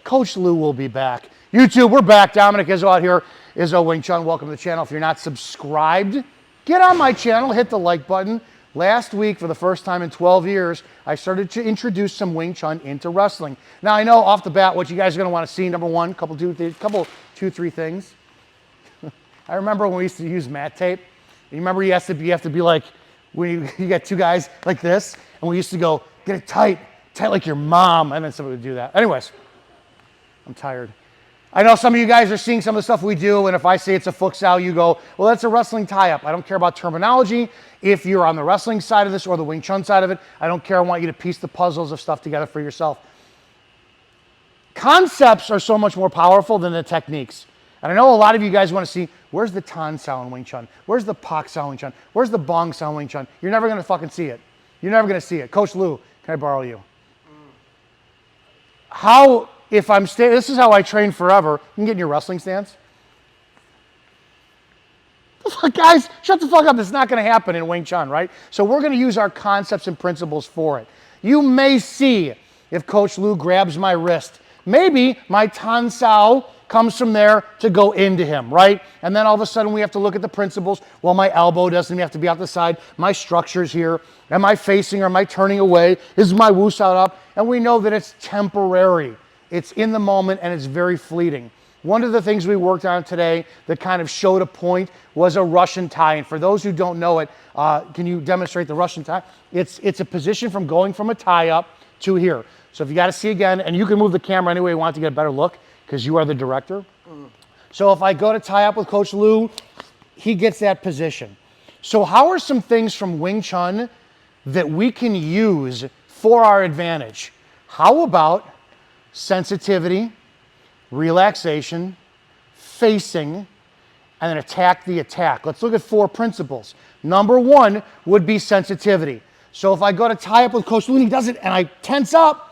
Coach Lou will be back. YouTube, we're back. Dominick Izzo out here. Izzo Wing Chun, welcome to the channel. If you're not subscribed, get on my channel, hit the like button. Last week, for the first time in 12 years, I started to introduce some Wing Chun into wrestling. Now, I know off the bat what you guys are going to want to see. Number one, two, three things. I remember when we used to use mat tape. You remember you have to be like, when you got two guys like this, and we used to go, get it tight like your mom, and then somebody would do that. Anyways, I'm tired. I know some of you guys are seeing some of the stuff we do, and if I say it's a futsal, you go, well, that's a wrestling tie-up. I don't care about terminology. If you're on the wrestling side of this or the Wing Chun side of it, I don't care. I want you to piece the puzzles of stuff together for yourself. Concepts are so much more powerful than the techniques. And I know a lot of you guys want to see, where's the Tan Sao in Wing Chun? Where's the Pak Sao in Wing Chun? Where's the Bong Sao in Wing Chun? You're never going to fucking see it. You're never going to see it. Coach Lou, can I borrow you? This is how I train forever. You can get in your wrestling stance. Guys, shut the fuck up. It's not going to happen in Wing Chun, right? So we're going to use our concepts and principles for it. You may see if Coach Lou grabs my wrist. Maybe my Tan Sao comes from there to go into him, right? And then all of a sudden we have to look at the principles. Well, my elbow doesn't have to be out the side. My structure's here. Am I facing or am I turning away? Is my Wu Sao up? And we know that it's temporary. It's in the moment and it's very fleeting. One of the things we worked on today that kind of showed a point was a Russian tie. And for those who don't know it, can you demonstrate the Russian tie? It's a position from going from a tie up to here. So if you got to see again, and you can move the camera any way you want to get a better look because you are the director. So if I go to tie up with Coach Lou, he gets that position. So how are some things from Wing Chun that we can use for our advantage? How about sensitivity, relaxation, facing, and then attack the attack? Let's look at 4 principles. Number 1 would be sensitivity. So if I go to tie up with Coach Lou and he does it and I tense up,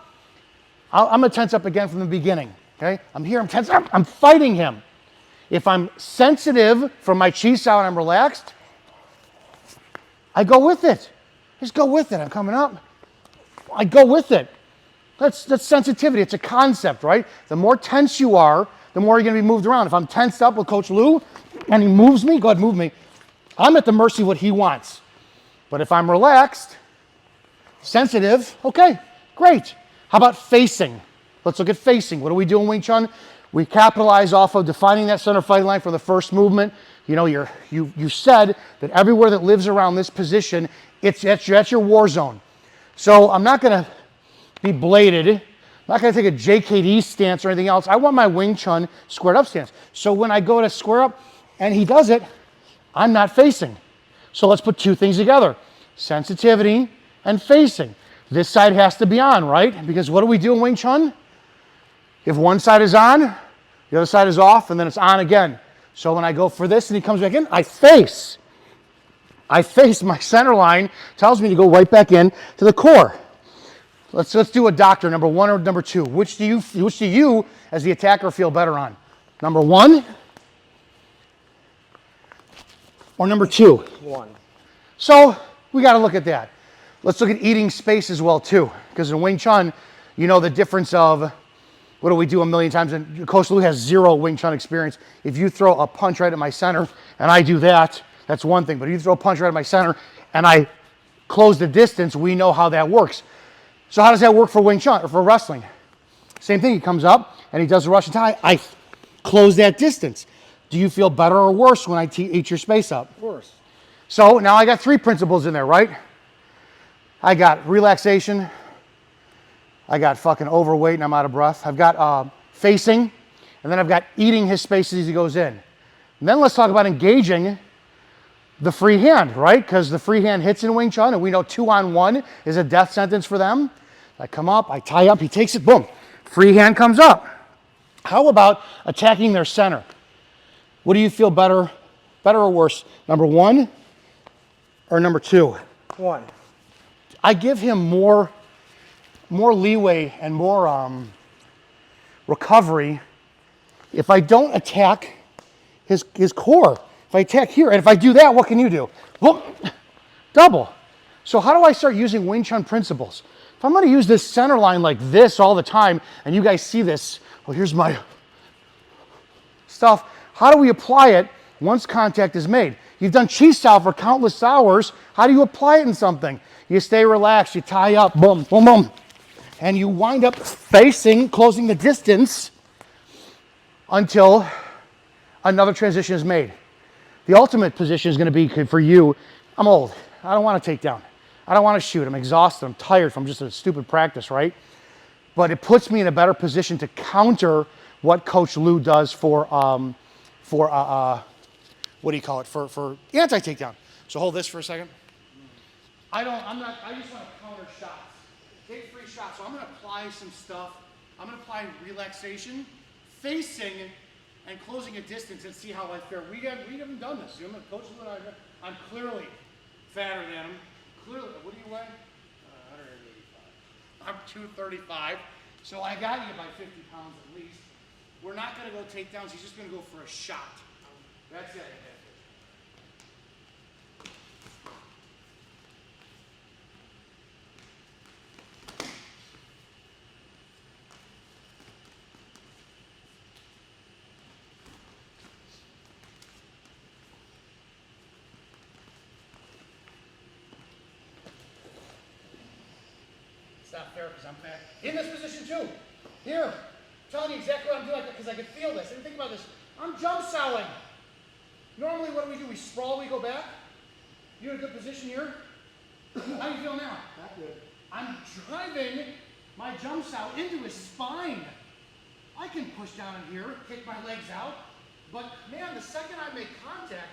I'm going to tense up again from the beginning. Okay? I'm here, I'm tense up, I'm fighting him. If I'm sensitive from my chi sao and I'm relaxed, I go with it. Just go with it. I'm coming up. I go with it. That's sensitivity. It's a concept, right? The more tense you are, the more you're going to be moved around. If I'm tensed up with Coach Lou and he moves me, go ahead, move me. I'm at the mercy of what he wants. But if I'm relaxed, sensitive, okay, great. How about facing? Let's look at facing. What do we do in Wing Chun? We capitalize off of defining that center fighting line for the first movement. You know, you said that everywhere that lives around this position, that's your war zone. So I'm not going to be bladed. I'm not going to take a JKD stance or anything else. I want my Wing Chun squared up stance. So when I go to square up and he does it, I'm not facing. So let's put 2 things together. Sensitivity and facing. This side has to be on, right? Because what do we do in Wing Chun? If one side is on, the other side is off, and then it's on again. So when I go for this and he comes back in, I face. My center line tells me to go right back in to the core. Let's do a doctor, number 1 or number 2. Which do you as the attacker feel better on? Number 1 or number 2? 1. So we got to look at that. Let's look at eating space as well too, because in Wing Chun, you know the difference of what do we do a million times, and Coach Lou has 0 Wing Chun experience. If you throw a punch right at my center and I do that, that's one thing. But if you throw a punch right at my center and I close the distance, we know how that works. So how does that work for Wing Chun or for wrestling? Same thing. He comes up and he does a Russian tie. I close that distance. Do you feel better or worse when I eat your space up? Worse. So now I got 3 principles in there, right? I got relaxation. I got fucking overweight and I'm out of breath. I've got facing, and then I've got eating his space as he goes in. And then let's talk about engaging the free hand, right? Because the free hand hits in Wing Chun, and we know 2-on-1 is a death sentence for them. I come up, I tie up, he takes it, boom. Free hand comes up. How about attacking their center? What do you feel better or worse? Number 1 or number 2? 1. I give him more leeway and more recovery if I don't attack his core. If I attack here, and if I do that, what can you do? Well, double. So how do I start using Wing Chun principles if I'm gonna use this center line like this all the time, and you guys see this, well, here's my stuff. How do we apply it once contact is made? You've done chi style for countless hours. How do you apply it in something? You stay relaxed, you tie up, boom, boom, boom. And you wind up facing, closing the distance until another transition is made. The ultimate position is gonna be for you, I'm old, I don't want to take down. I don't want to shoot, I'm exhausted, I'm tired from just a stupid practice, right? But it puts me in a better position to counter what Coach Lou does for what do you call it, for anti-takedown. So hold this for a second. I just want to counter shots. Take free shots. So I'm going to apply some stuff. I'm going to apply relaxation, facing and closing a distance and see how I fare. We haven't done this. You know, Coach Lou and I'm clearly fatter than him. Clearly, what do you weigh? 185. I'm 235. So I got you by 50 pounds at least. We're not going to go takedowns. He's just going to go for a shot. That's it. It's not fair because I'm fat. In this position too. Here. I'm telling you exactly what I'm doing because I can feel this. I didn't think about this. I'm jump sowing. Normally what do? We sprawl, we go back. You in a good position here? How do you feel now? Not good. I'm driving my jump sow into his spine. I can push down in here, kick my legs out, but man, the second I make contact,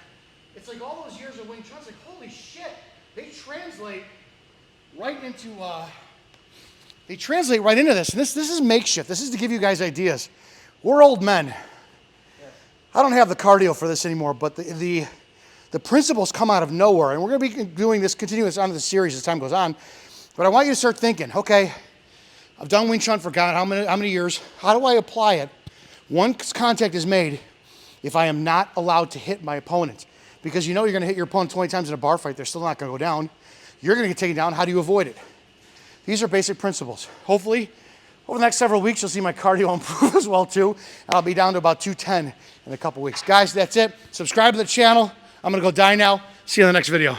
it's like all those years of Wing Chun, it's like, holy shit, they translate right into this. And this is makeshift. This is to give you guys ideas. We're old men. Yes. I don't have the cardio for this anymore, but the principles come out of nowhere. And we're going to be doing this, continuing this on the series as time goes on. But I want you to start thinking, okay, I've done Wing Chun for God, how many years? How do I apply it? Once contact is made, if I am not allowed to hit my opponent, because you know you're going to hit your opponent 20 times in a bar fight, they're still not going to go down. You're going to get taken down. How do you avoid it? These are basic principles. Hopefully, over the next several weeks, you'll see my cardio improve as well too. And I'll be down to about 210 in a couple weeks. Guys, that's it. Subscribe to the channel. I'm going to go die now. See you in the next video.